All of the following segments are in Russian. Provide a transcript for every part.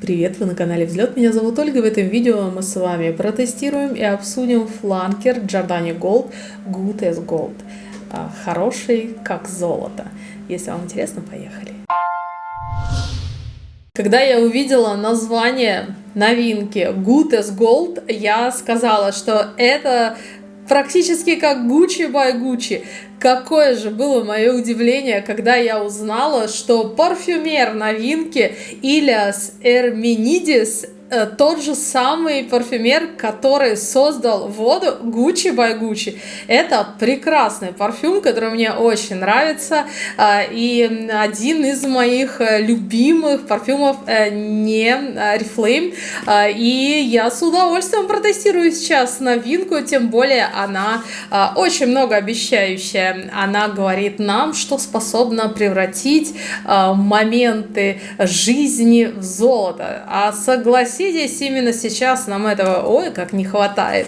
Привет, вы на канале Взлет, меня зовут Ольга. В этом видео мы с вами протестируем и обсудим фланкер Giordani Gold Good as Gold. Хороший как золото. Если вам интересно, поехали. Когда я увидела название новинки Good as Gold, я сказала, что это практически как Gucci by Gucci. Какое же было мое удивление, когда я узнала, что парфюмер новинки Ilias Hermenidis тот же самый парфюмер, который создал воду Gucci by Gucci. Это прекрасный парфюм, который мне очень нравится, и один из моих любимых парфюмов не Oriflame, и я с удовольствием протестирую сейчас новинку, тем более она очень многообещающая. Она говорит нам, что способна превратить моменты жизни в золото. А согласитесь, именно сейчас нам этого, ой, как не хватает.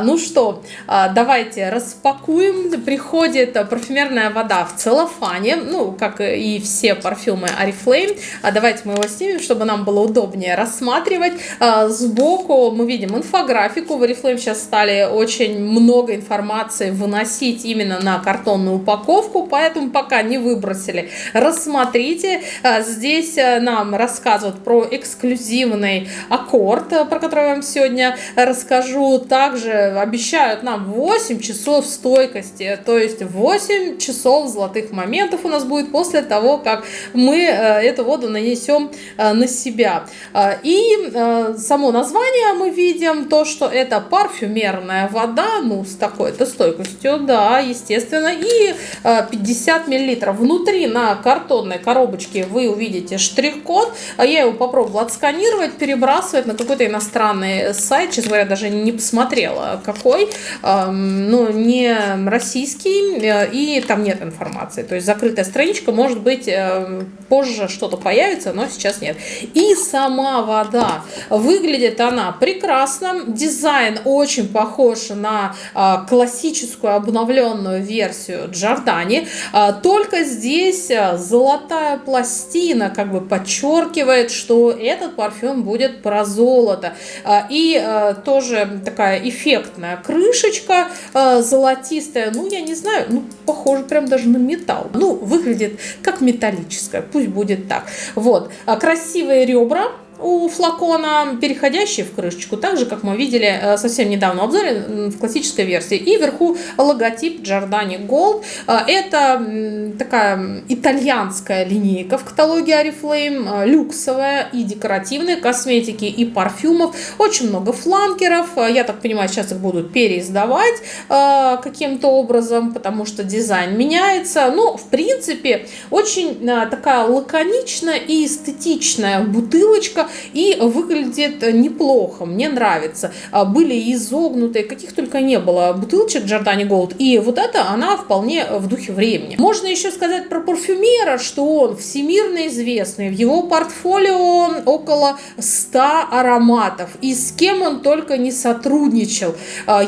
Ну что, давайте распакуем. Приходит парфюмерная вода в целлофане, ну, как и все парфюмы Oriflame. Давайте мы его снимем, чтобы нам было удобнее рассматривать. Сбоку мы видим инфографику. В Oriflame сейчас стали очень много информации выносить именно на картонную упаковку, поэтому пока не выбросили, рассмотрите. Здесь нам рассказывают про эксклюзивный аккорд, про который я вам сегодня расскажу. Также обещают нам 8 часов стойкости, то есть 8 часов золотых моментов у нас будет после того, как мы эту воду нанесем на себя. И само название мы видим, то, что это парфюмерная вода, ну, с такой-то стойкостью, да, естественно, и 50 мл. Внутри на картонной коробочке вы увидите штрих-код. Я его попробовала отсканировать, перебрасывать на какой-то иностранный сайт, честно говоря, даже не посмотрела какой, но не российский, и там нет информации, то есть закрытая страничка, может быть, позже что-то появится, но сейчас нет. И сама вода, выглядит она прекрасно, дизайн очень похож на классическую обновленную версию Giordani, только здесь золотая пластина как бы подчеркивает, что этот парфюм будет про золото. И тоже такая эффектная крышечка золотистая, ну, я не знаю, ну, похоже прям даже на металл. Ну, выглядит как металлическая, пусть будет так. Вот, красивые ребра у флакона, переходящие в крышечку, так же, как мы видели совсем недавно в обзоре в классической версии. И вверху логотип Giordani Gold. Это такая итальянская линейка в каталоге Oriflame, люксовая и декоративная, косметики и парфюмов. Очень много фланкеров. Я так понимаю, сейчас их будут переиздавать каким-то образом, потому что дизайн меняется. Но, в принципе, очень такая лаконичная и эстетичная бутылочка, и выглядит неплохо, мне нравится. Были изогнутые, каких только не было бутылочек Giordani Gold, и вот эта, она вполне в духе времени. Можно еще сказать про парфюмера, что он всемирно известный, в его портфолио около 100 ароматов, и с кем он только не сотрудничал.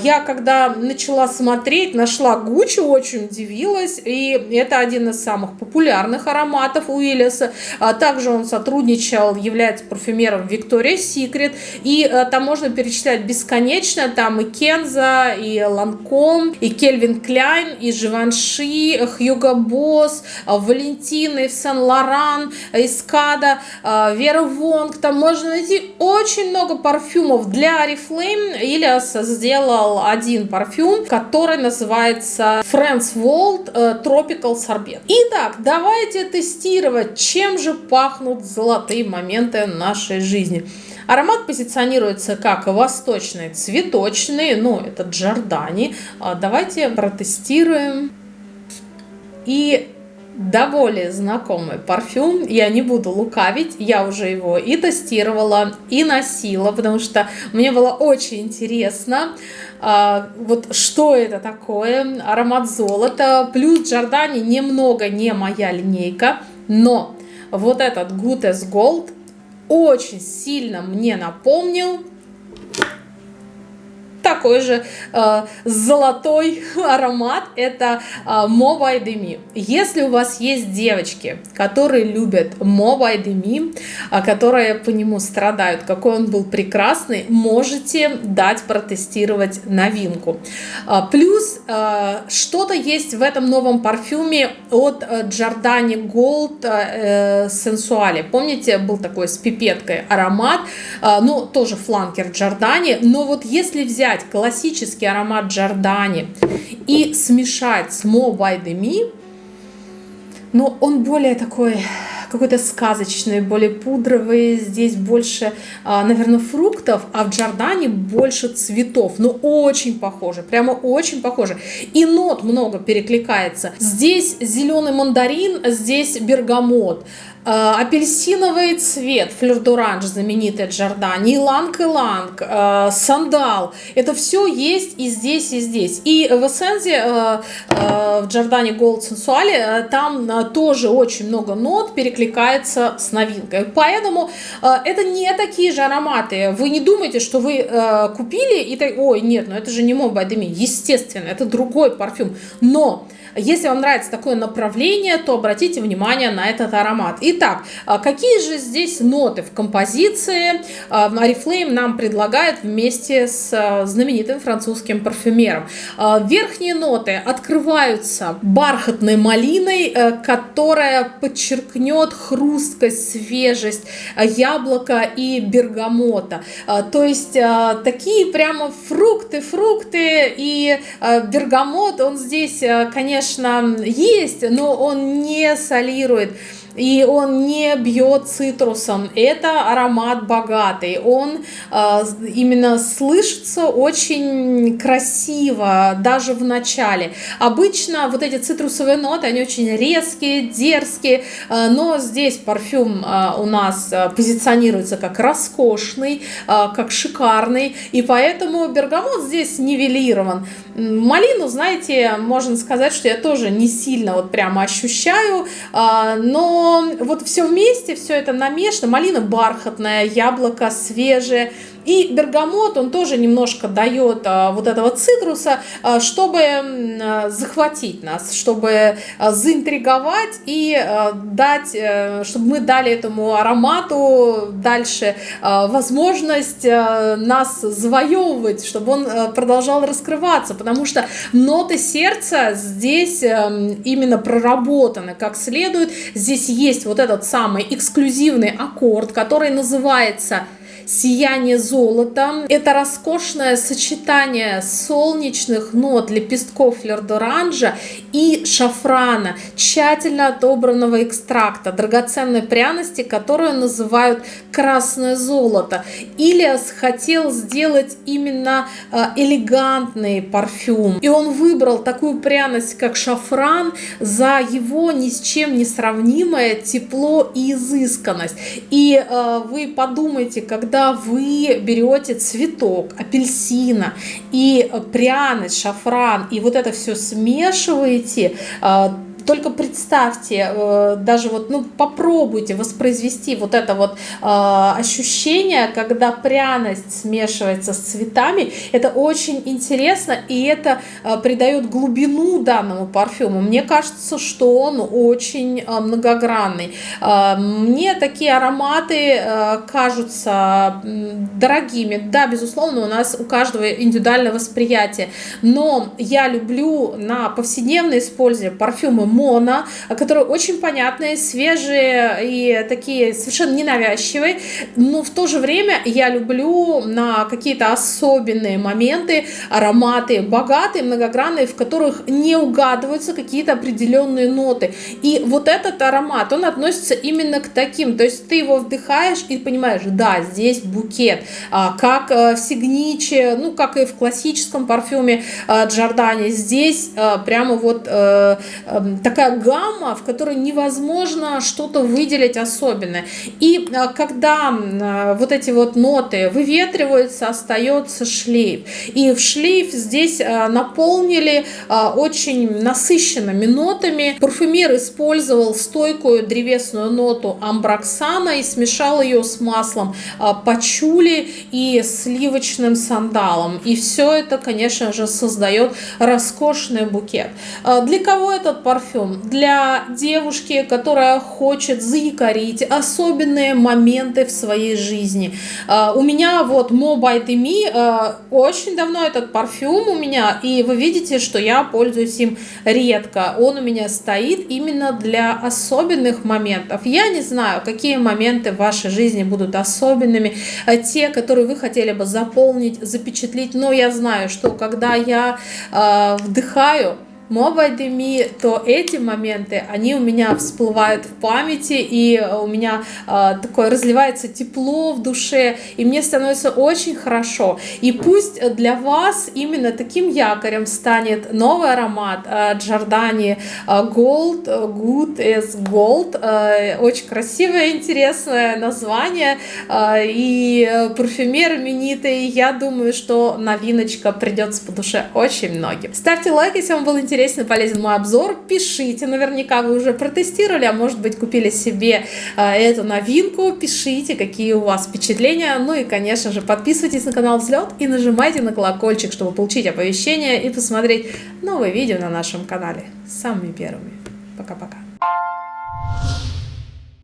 Я, когда начала смотреть, нашла Gucci, очень удивилась, и это один из самых популярных ароматов у Ilias. Также он сотрудничал, является парфюмером Victoria's Secret, и там можно перечислять бесконечно, там и Kenzo, и Lancome, и Calvin Klein, и Givenchy, Hugo Boss, Valentino, и Saint Laurent, Escada, Vera Wang, там можно найти очень много парфюмов. Для Oriflame Ilias сделал один парфюм, который называется France World Tropical Sorbet. Итак, давайте тестировать, чем же пахнут золотые моменты нашей жизни. Аромат позиционируется как восточный, цветочный, ну, это Giordani. Давайте протестируем. И до боли знакомый парфюм, я не буду лукавить, я уже его и тестировала, и носила, потому что мне было очень интересно, вот что это такое, аромат золота, плюс Giordani немного не моя линейка, но вот этот Good as Gold очень сильно мне напомнил такой же золотой аромат, это Mo by Demi. Если у вас есть девочки, которые любят Mo by Demi, которые по нему страдают, какой он был прекрасный, можете дать протестировать новинку. Плюс что-то есть в этом новом парфюме от Giordani Gold Sensuale. Помните, был такой с пипеткой аромат, ну, тоже фланкер Giordani, но вот если взять классический аромат Giordani и смешать с Mo by Demi, но он более такой какой-то сказочный, более пудровый, здесь больше, наверное, фруктов, а в Giordani больше цветов, но очень похоже, прямо очень похоже. И нот много перекликается. Здесь зеленый мандарин, здесь бергамот. Апельсиновый цвет, флёр-д'оранж, знаменитый Giordani, иланг-иланг, сандал. Это все есть и здесь, и здесь. И в эссенции в Giordani Gold Sensuale там тоже очень много нот перекликается с новинкой. Поэтому это не такие же ароматы. Вы не думайте, что вы купили и так, ой, нет, ну это же не Mo by Demi. Естественно, это другой парфюм. Но если вам нравится такое направление, то обратите внимание на этот аромат. Итак, какие же здесь ноты в композиции Oriflame нам предлагает вместе с знаменитым французским парфюмером? Верхние ноты открываются бархатной малиной, которая подчеркнет хрусткость, свежесть яблока и бергамота. То есть такие прямо фрукты и бергамот, он здесь, конечно, есть, но он не солирует. И он не бьет цитрусом. Это аромат богатый. Он именно слышится очень красиво, даже в начале. Обычно вот эти цитрусовые ноты, они очень резкие, дерзкие, но здесь парфюм у нас позиционируется как роскошный, как шикарный, и поэтому бергамот здесь нивелирован. Малину, знаете, можно сказать, что я тоже не сильно вот прямо ощущаю, но вот все вместе, все это намешано. Малина бархатная, яблоко свежее. И бергамот, он тоже немножко дает вот этого цитруса, чтобы захватить нас, чтобы заинтриговать и дать, чтобы мы дали этому аромату дальше возможность нас завоевывать, чтобы он продолжал раскрываться, потому что ноты сердца здесь именно проработаны как следует. Здесь есть вот этот самый эксклюзивный аккорд, который называется «Сияние золота». Это роскошное сочетание солнечных нот, лепестков флёр-д'оранжа и шафрана, тщательно отобранного экстракта, драгоценной пряности, которую называют красное золото. Илиас хотел сделать именно элегантный парфюм, и он выбрал такую пряность, как шафран, за его ни с чем не сравнимое тепло и изысканность. И вы подумайте, когда вы берете цветок апельсина и пряность, шафран, и вот это все смешиваете, только представьте, даже вот, ну, попробуйте воспроизвести вот это вот ощущение, когда пряность смешивается с цветами. Это очень интересно, и это придает глубину данному парфюму. Мне кажется, что он очень многогранный. Мне такие ароматы кажутся дорогими. Да, безусловно, у нас у каждого индивидуальное восприятие, но я люблю на повседневное использование парфюмы Моно, которые очень понятные, свежие и такие совершенно ненавязчивые, но в то же время я люблю на какие-то особенные моменты ароматы богатые, многогранные, в которых не угадываются какие-то определенные ноты. И вот этот аромат, он относится именно к таким, то есть ты его вдыхаешь и понимаешь, да, здесь букет, как в сигниче, ну, как и в классическом парфюме Giordani, здесь прямо вот такая гамма, в которой невозможно что-то выделить особенное. И когда вот эти вот ноты выветриваются, остается шлейф. И в шлейф здесь наполнили очень насыщенными нотами. Парфюмер использовал стойкую древесную ноту амброксана и смешал ее с маслом пачули и сливочным сандалом. И все это, конечно же, создает роскошный букет. Для кого этот парфюм? Для девушки, которая хочет заякорить особенные моменты в своей жизни. У меня вот Mo by Demi, очень давно этот парфюм у меня, и вы видите, что я пользуюсь им редко. Он у меня стоит именно для особенных моментов. Я не знаю, какие моменты в вашей жизни будут особенными, те, которые вы хотели бы заполнить, запечатлеть, но я знаю, что когда я вдыхаю Mo by Demi, то эти моменты, они у меня всплывают в памяти, и у меня такое разливается тепло в душе, и мне становится очень хорошо. И пусть для вас именно таким якорем станет новый аромат Giordani Gold, Good as Gold. Очень красивое, интересное название, и парфюмер именитый. Я думаю, что новиночка придется по душе очень многим. Ставьте лайк, если вам был интересен и полезен мой обзор. Пишите, наверняка вы уже протестировали, а может быть купили себе эту новинку. Пишите, какие у вас впечатления. Ну и, конечно же, подписывайтесь на канал Взлет и нажимайте на колокольчик, чтобы получить оповещения и посмотреть новые видео на нашем канале самыми первыми. Пока-пока.